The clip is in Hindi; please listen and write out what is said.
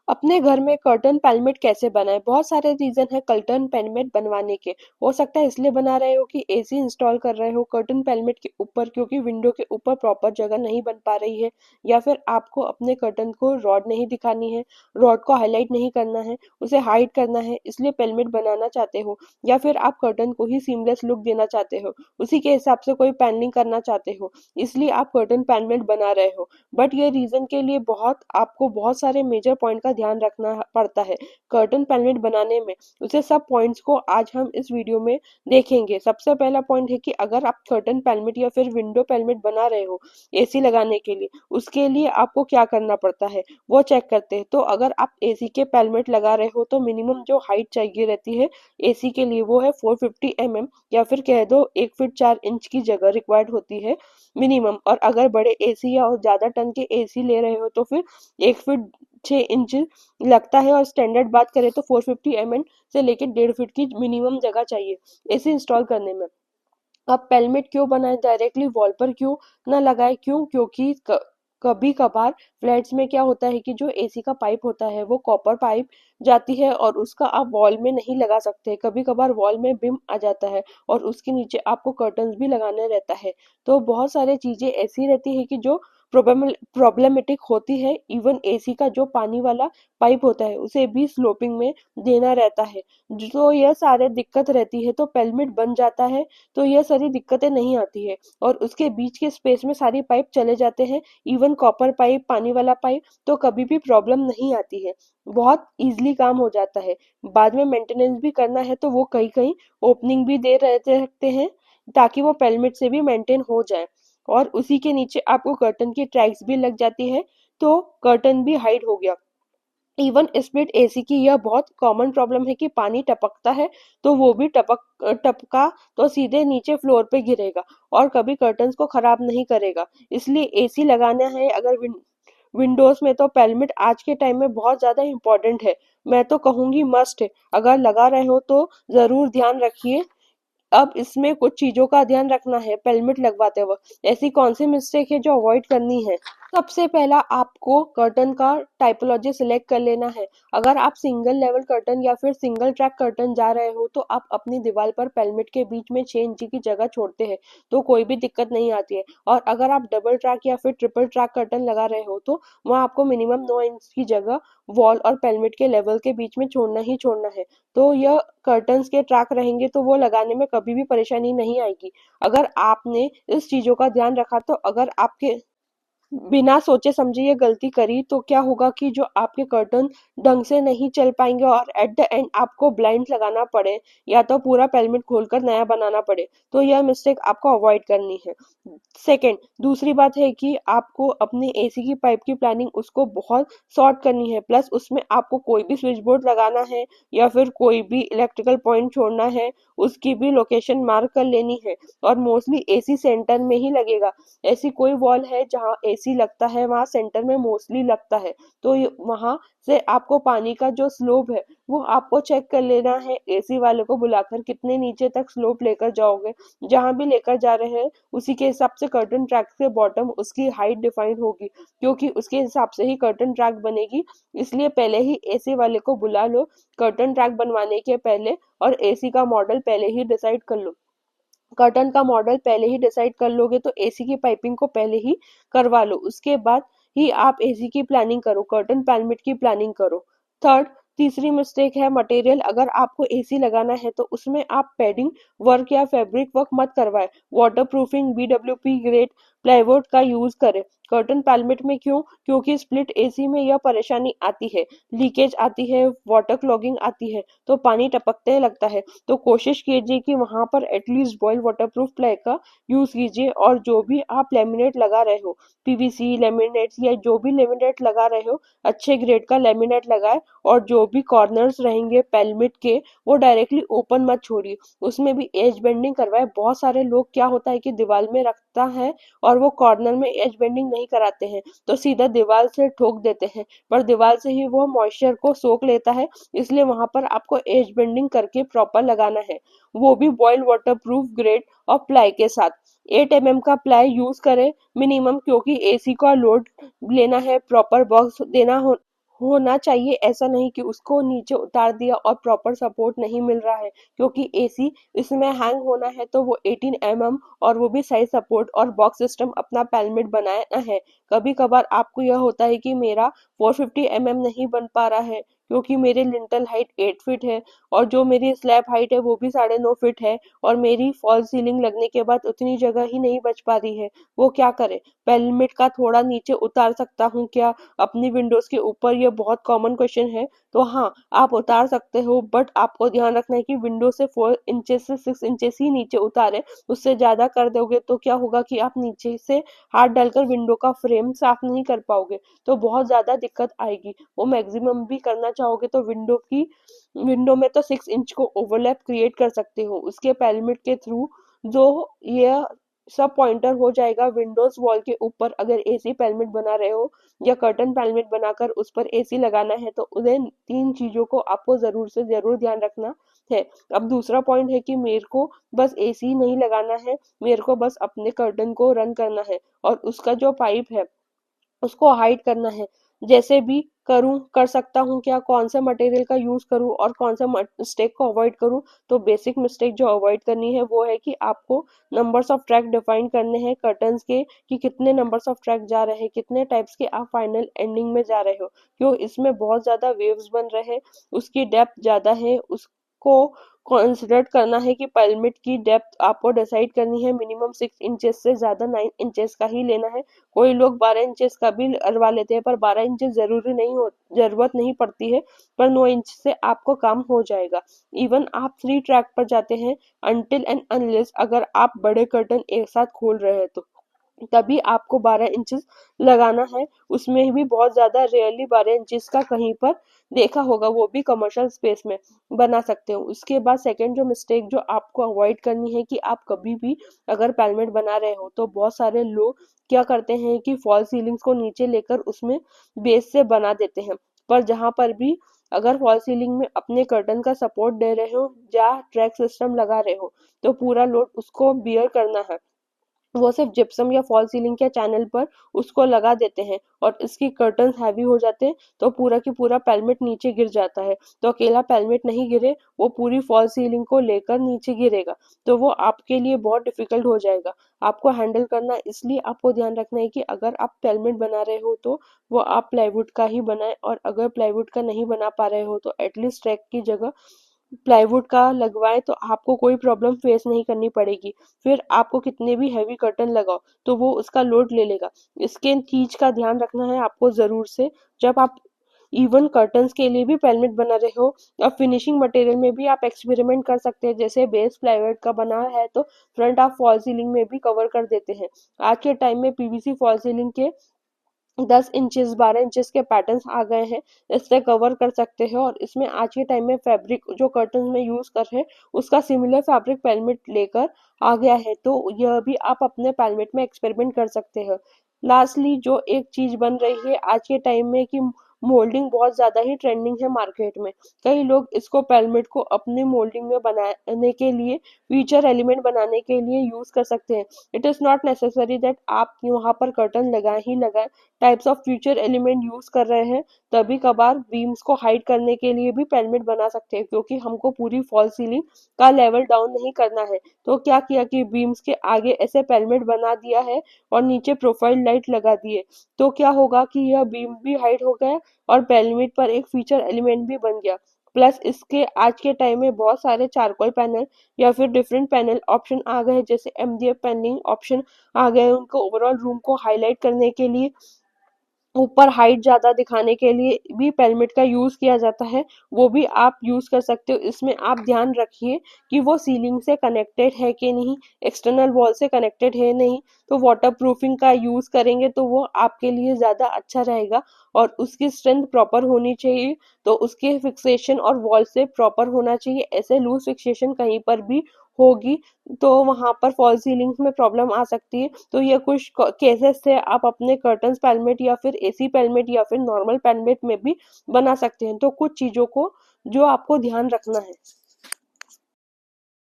अपने घर में कर्टन पैलमेट कैसे बनाएं? बहुत सारे रीजन है कर्टन पैलमेट बनवाने के। हो सकता है इसलिए बना रहे हो कि एसी इंस्टॉल कर रहे हो कर्टन पैलमेट के ऊपर, क्योंकि विंडो के ऊपर प्रॉपर जगह नहीं बन पा रही है, या फिर आपको अपने कर्टन को रॉड नहीं दिखानी है, रॉड को हाईलाइट नहीं करना है, उसे हाइड करना है, इसलिए पैलमेट बनाना चाहते हो, या फिर आप कर्टन को ही सीमलेस लुक देना चाहते हो, उसी के हिसाब से कोई पैनलिंग करना चाहते हो, इसलिए आप कर्टन पैलमेट बना रहे हो। बट ये रीजन के लिए आपको बहुत सारे मेजर पॉइंट का ध्यान रखना पड़ता है कर्टन पैलेट बनाने में। उसे सब पॉइंट्स को आज हम इस वीडियो में देखेंगे। सबसे पहला पॉइंट है कि अगर आप कर्टन पैलेट या फिर विंडो पैलेट बना रहे हो एसी लगाने के लिए, उसके लिए आपको क्या करना पड़ता है वो चेक करते हैं। तो अगर आप एसी के पैलेट लगा रहे हो तो मिनिमम जो हाइट चाहिए रहती है एसी के लिए वो है 450 mm, या फिर कह दो 1 फीट 4 इंच की जगह रिक्वायर्ड होती है मिनिमम। और अगर बड़े एसी या और ज्यादा टन के एसी ले रहे हो तो फिर 1 फीट 6 इंच लगता है। और स्टैंडर्ड बात करें तो 450 mm से लेकर 1.5 फीट की मिनिमम जगह चाहिए एसी इंस्टॉल करने में। अब पेलमेट क्यों बनाए, डायरेक्टली वॉल पर क्यों ना लगाए? क्योंकि कभी कभार फ्लैट्स में क्या होता है कि जो एसी का पाइप होता है वो कॉपर पाइप जाती है और उसका आप वॉल में नहीं लगा सकते। कभी कभार वॉल में बिम आ जाता है और उसके नीचे आपको कर्टन्स भी लगाने रहता है। तो बहुत सारे चीजें ऐसी रहती है कि जो प्रॉब्लमेटिक होती है। इवन एसी का जो पानी वाला पाइप होता है उसे भी स्लोपिंग में देना रहता है। जो यह सारे दिक्कत रहती है तो पेलमेट बन जाता है तो यह सारी दिक्कतें नहीं आती है और उसके बीच के स्पेस में सारी पाइप चले जाते हैं, इवन कॉपर पाइप पानी वाला पाइप, तो कभी भी प्रॉब्लम नहीं आती है। बहुत इजीली काम हो जाता है। बाद में मेंटेनेंस भी करना है तो वो कहीं कहीं ओपनिंग भी दे रहते रखते हैं ताकि वो पेलमेट से भी मेंटेन हो जाए। और उसी के नीचे आपको कर्टन की ट्रैक्स भी लग जाती है तो कर्टन भी हाइड हो गया। इवन स्प्लिट एसी की यह बहुत कॉमन प्रॉब्लम है कि पानी टपकता है तो वो भी टपका तो सीधे नीचे फ्लोर पे गिरेगा और कभी कर्टन्स को खराब नहीं करेगा। इसलिए एसी लगाना है अगर विंडोज में तो पेलमेट आज के टाइम में बहुत ज्यादा इंपॉर्टेंट है। मैं तो कहूंगी मस्ट है। अगर लगा रहे हो तो जरूर ध्यान रखिए। अब इसमें कुछ चीजों का ध्यान रखना है पेलमेट लगवाते वक्त। ऐसी कौन सी मिस्टेक है जो अवॉइड करनी है? सबसे पहला आपको कर्टन का टाइपोलॉजी सिलेक्ट कर लेना है। अगर आप सिंगल लेवल कर्टन या फिर सिंगल ट्रैक कर्टन जा रहे हो तो आप अपनी दीवार पर पेलमेट के बीच में 6 इंची की जगह छोड़ते हैं तो कोई भी दिक्कत नहीं आती है। और अगर आप डबल ट्रैक या फिर ट्रिपल ट्रैक कर्टन लगा रहे हो तो वहाँ आपको मिनिमम 9 इंच की जगह वॉल और पेलमेट के लेवल के बीच में छोड़ना ही छोड़ना है। तो यह कर्टन्स के ट्रैक रहेंगे तो वो लगाने में कभी भी परेशानी नहीं आएगी। अगर आपने इस चीजों का ध्यान रखा तो अगर आपके बिना सोचे समझे ये गलती करी तो क्या होगा कि जो आपके कर्टन ढंग से नहीं चल पाएंगे और एट द एंड आपको ब्लाइंड लगाना पड़े या तो पूरा पेलमेट खोलकर नया बनाना पड़े। तो यह मिस्टेक आपको अवॉइड करनी है। सेकंड, दूसरी बात है कि आपको अपने एसी की पाइप की प्लानिंग उसको बहुत सॉर्ट करनी है। प्लस उसमें आपको कोई भी स्विच बोर्ड लगाना है या फिर कोई भी इलेक्ट्रिकल पॉइंट छोड़ना है उसकी भी लोकेशन मार्क कर लेनी है। और मोस्टली एसी सेंटर में ही लगेगा। ऐसी कोई वॉल है जहाँ एसी लगता है वहां सेंटर में मोस्टली लगता है तो वहां से आपको पानी का जो स्लोप है वो आपको चेक कर लेना है। एसी वाले को बुलाकर कितने नीचे तक स्लोप लेकर जाओगे, जहां भी लेकर जा रहे हैं उसी के हिसाब से कर्टन ट्रैक के बॉटम उसकी हाइट डिफाइंड होगी, क्योंकि उसके हिसाब से ही कर्टन ट्रैक बनेगी। इसलिए पहले ही एसी वाले को बुला लो कर्टन ट्रैक बनवाने के पहले, और एसी का मॉडल पहले ही डिसाइड कर लो। कर्टन का मॉडल पहले ही डिसाइड कर लोगे तो एसी की पाइपिंग को पहले ही करवा लो। उसके बाद ही आप एसी की प्लानिंग करो, कर्टन पैनमिट की प्लानिंग करो। थर्ड, तीसरी मिस्टेक है मटेरियल। अगर आपको एसी लगाना है तो उसमें आप पैडिंग वर्क या फैब्रिक वर्क मत करवाए। Water proofing BWP grade plywood का यूज करें कर्टन पैलमेट में। क्यों? क्योंकि स्प्लिट एसी में यह परेशानी आती है, लीकेज आती है, वाटर क्लॉगिंग आती है तो पानी टपकने लगता है। तो कोशिश कीजिए कि वहां पर एटलीस्ट बॉयल वाटरप्रूफ प्लाई का यूज कीजिए। और जो भी आप लेमिनेट लगा रहे हो, पीवीसी लेमिनेट या जो भी लेमिनेट लगा रहे हो, अच्छे ग्रेड का लेमिनेट लगाए। और जो भी कॉर्नर्स रहेंगे पेलमेट के वो डायरेक्टली ओपन मत छोड़िए, उसमें भी एज बेंडिंग करवाए। बहुत सारे लोग क्या होता है कि दीवार में रखता है और वो कॉर्नर में एज बेंडिंग नहीं कराते हैं तो सीधा दीवार से ठोक देते हैं, पर दीवार से ही वो मॉइस्चर को सोख लेता है। इसलिए वहां पर आपको एज बेंडिंग करके प्रॉपर लगाना है, वो भी बॉयल वाटर प्रूफ ग्रेड और प्लाई के साथ। 8 mm का प्लाई यूज करें मिनिमम, क्योंकि एसी का लोड लेना है, प्रॉपर बॉक्स देना हो होना चाहिए, ऐसा नहीं कि उसको नीचे उतार दिया और प्रॉपर सपोर्ट नहीं मिल रहा है, क्योंकि एसी इसमें हैंग होना है तो वो 18 mm और वो भी साइज सपोर्ट और बॉक्स सिस्टम अपना पैलमिट बनाना है। कभी कभार आपको यह होता है कि मेरा 450 mm नहीं बन पा रहा है, क्योंकि मेरे लिंटल हाइट 8 फीट है और जो मेरी स्लैब हाइट है वो भी 9.5 फीट है, और मेरी फॉल सीलिंग लगने के बाद उतनी जगह ही नहीं बच पा रही है। वो क्या करे, पैलमिट का थोड़ा नीचे उतार सकता हूँ क्या अपनी विंडोज के ऊपर? ये बहुत कॉमन क्वेश्चन है। तो हाँ, आप उतार सकते हो, बट आपको ध्यान रखना है कि विंडो से 4 इंचेस से 6 इंचेस ही नीचे उतारे। उससे ज्यादा कर दोगे तो क्या होगा कि आप नीचे से हाथ डालकर विंडो का फ्रेम साफ नहीं कर पाओगे, तो बहुत ज्यादा दिक्कत आएगी। वो मैक्सिमम भी करना चाहोगे तो विंडो में तो 6 इंच को ओवरलैप क्रिएट कर सकते हो उसके पैलमिट के थ्रू, जो ये सब पॉइंटर हो जाएगा विंडोज वॉल के ऊपर। अगर एसी पैलमिट बना रहे हो या कर्टन पैलमिट बनाकर उस पर एसी लगाना है, तो उन्हें 3 चीजों को आपको जरूर से जरूर ध्यान रखना है। अब दूसरा पॉइंट है कि मेरे को बस एसी नहीं लगाना है, मेरे को बस अपने कर्टन को रन करना है और उसका जो पाइप है उसको हाइड करना है। जैसे भी कर सकता हूँ क्या, कौन से मटेरियल का यूज करूँ और कौन सा मिस्टेक को अवॉइड करूँ? तो बेसिक मिस्टेक जो अवॉइड करनी है वो है कि आपको नंबर्स ऑफ ट्रैक डिफाइन करने हैं कर्टन्स के, कि कितने नंबर्स ऑफ ट्रैक जा रहे हैं, कितने टाइप्स के आप फाइनल एंडिंग में जा रहे हो। क्यों इसमें बहुत ज्यादा वेव्स बन रहे हैं, उसकी डेप्थ ज्यादा है, उसको कंसिडर करना है कि पैलमिट की डेप्थ आपको डिसाइड करनी है। मिनिमम 6 इंचेस से ज्यादा 9 इंचेस का ही लेना है। कोई लोग 12 इंचेस का भी अरवा लेते हैं, पर 12 इंचेस जरूरत नहीं पड़ती है, पर 9 इंच से आपको काम हो जाएगा। इवन आप 3 ट्रैक पर जाते हैं, अनटिल एंड अनलेस अगर आप बड़े कर्टन एक साथ खोल रहे हैं तो तभी आपको 12 इंचेस लगाना है। उसमें भी बहुत ज्यादा रेयरली 12 इंचेस का कहीं पर देखा होगा, वो भी कमर्शियल स्पेस में बना सकते हो। उसके बाद सेकंड जो मिस्टेक जो आपको अवॉइड करनी है, कि आप कभी भी अगर पैलमेट बना रहे हो तो बहुत सारे लोग क्या करते हैं कि फॉल सीलिंग्स को नीचे लेकर उसमें बेस से बना देते हैं। पर जहां पर भी अगर फॉल सीलिंग में अपने कर्टन का सपोर्ट दे रहे हो या ट्रैक सिस्टम लगा रहे हो, तो पूरा लोड उसको बियर करना है। वो सिर्फ जिप्सम या फॉल सीलिंग के चैनल पर उसको लगा देते हैं और इसकी कर्टन्स हैवी हो जाते हैं, तो पूरा की पूरा पैलमेट नीचे गिर जाता है। तो अकेला पैलमेट नहीं गिरे, वो पूरी फॉल सीलिंग को लेकर नीचे गिरेगा, तो वो आपके लिए बहुत डिफिकल्ट हो जाएगा आपको हैंडल करना। इसलिए आपको ध्यान रखना है कि अगर आप पैलमेट बना रहे हो तो वो आप प्लाईवुड का ही बनाए, और अगर प्लाईवुड का नहीं बना पा रहे हो तो एटलीस्ट ट्रैक की जगह प्लाईवुड का लगवाएं, तो आपको कोई प्रॉब्लम फेस नहीं करनी पड़ेगी। फिर आपको कितने भी हैवी कर्टन लगाओ तो वो उसका लोड ले लेगा। इसके चीज का ध्यान रखना है आपको जरूर से, जब आप इवन कर्टन्स के लिए भी पैलेट बना रहे हो। अब फिनिशिंग मटेरियल में भी आप एक्सपेरिमेंट कर सकते हैं, जैसे बेस प्लाईवुड का बना है तो फ्रंट आप फॉल सीलिंग में भी कवर कर देते हैं। आज के टाइम में पीवीसी फॉल सीलिंग के 10 इंचेस 12 इंचेस के पैटर्न्स आ गए हैं, इससे कवर कर सकते हैं। और इसमें आज के टाइम में फैब्रिक जो कर्टन में यूज कर रहे हैं उसका सिमिलर फैब्रिक पैलेट लेकर आ गया है, तो यह भी आप अपने पैलेट में एक्सपेरिमेंट कर सकते हैं। लास्टली जो एक चीज बन रही है आज के टाइम में, कि मोल्डिंग बहुत ज्यादा ही ट्रेंडिंग है मार्केट में। कई लोग इसको पैलेट को अपने मोल्डिंग में बनाने के लिए, फीचर एलिमेंट बनाने के लिए यूज कर सकते हैं। It is not necessary that आप वहां पर कर्टन लगाए ही लगाए, types of future element use कर रहे हैं। तभी कभार बीम्स को हाइड करने के लिए भी पैलेट बना सकते हैं, क्योंकि हमको पूरी फॉल सीलिंग का लेवल डाउन नहीं करना है। तो क्या किया कि बीम्स के आगे ऐसे पैलेट बना दिया है और नीचे प्रोफाइल लाइट लगा दिए, तो क्या होगा कि यह बीम भी हाइड हो गया और पैलेट पर एक फीचर एलिमेंट भी बन गया। प्लस इसके आज के टाइम में बहुत सारे चारकोल पैनल या फिर डिफरेंट पैनल ऑप्शन आ गए हैं, जैसे एमडीएफ पैनलिंग ऑप्शन आ गए हैं। उनको ओवरऑल रूम को हाईलाइट करने के लिए, ऊपर हाइट ज्यादा दिखाने के लिए भी पैलेट का यूज किया जाता है, वो भी आप यूज कर सकते हो। इसमें आप ध्यान रखिए कि वो सीलिंग से कनेक्टेड है कि नहीं, एक्सटर्नल वॉल से कनेक्टेड है नहीं, तो वाटर प्रूफिंग का यूज करेंगे तो वो आपके लिए ज्यादा अच्छा रहेगा। और उसकी स्ट्रेंथ प्रॉपर होनी चाहिए, तो उसके फिक्सेशन और वॉल से प्रॉपर होना चाहिए। ऐसे लूज फिक्सेशन कहीं पर भी होगी तो वहां पर फॉल सीलिंग्स में प्रॉब्लम आ सकती है। तो ये कुछ केसेस से आप अपने कर्टन्स पैलेट या फिर एसी पैलेट या फिर नॉर्मल पैलेट में भी बना सकते हैं। तो कुछ चीजों को जो आपको ध्यान रखना है।